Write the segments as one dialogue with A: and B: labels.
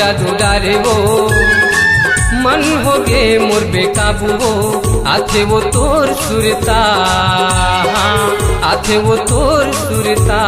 A: जादू डारे वो मन हो गे मोर बेकाबू वो आथे वो तोर सुरता आथे वो तोर सुरता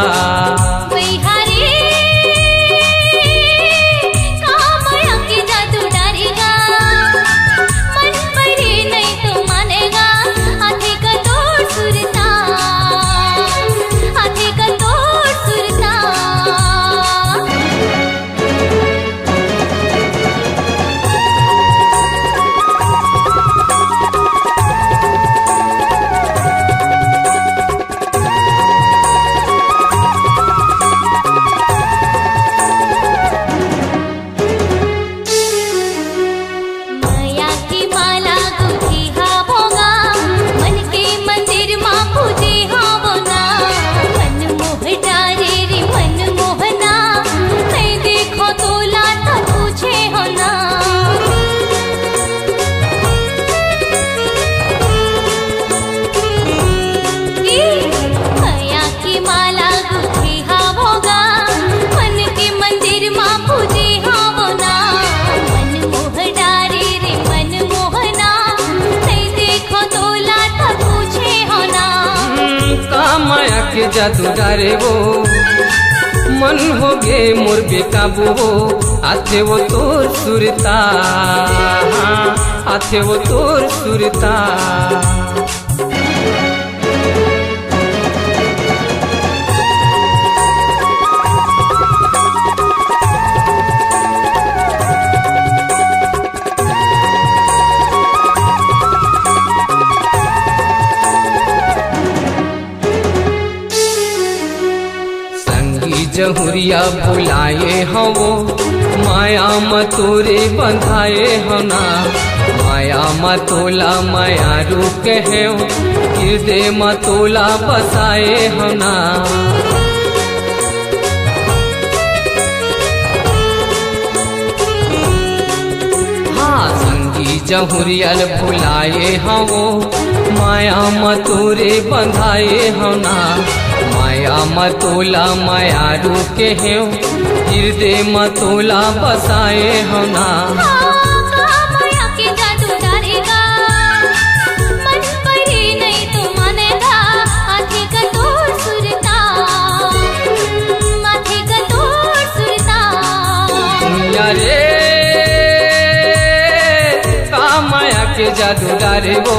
A: माया के जादू डारे वो मन हो गे मोर बेकाबू वो आथे वो तोर सुरता आथे वो तोर सुरता जहुरिया बुलाए हवो माया मतोरे बंधाए हना माया मतोला माया रूप है हृदय मतोला बसाए हना हाँ संगी जहुरियल बुलाए हवो माया मतोरे बंधाए हना माया मतोला माया रूके है हृदय मतोला बसाए होना
B: माया के जादू डारेगा मन परे नहीं तो मानेगा आथे का तोर सुरता आथे का तोर सुरता
A: यारे का माया के जादू डारे वो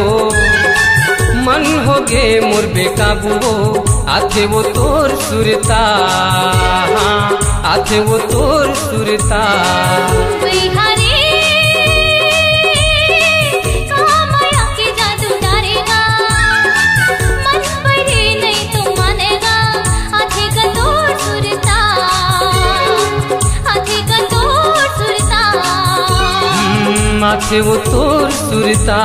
A: मन हो गे मोर बेकाबू वो आथे वो तोर सुरता आथे वो तोर सुरता
B: माया के जादू डारेगा मन परे नहीं तो मानेगा आथे का तोर सुरता आथे का तोर सुरता
A: आथे वो तोर सुरता।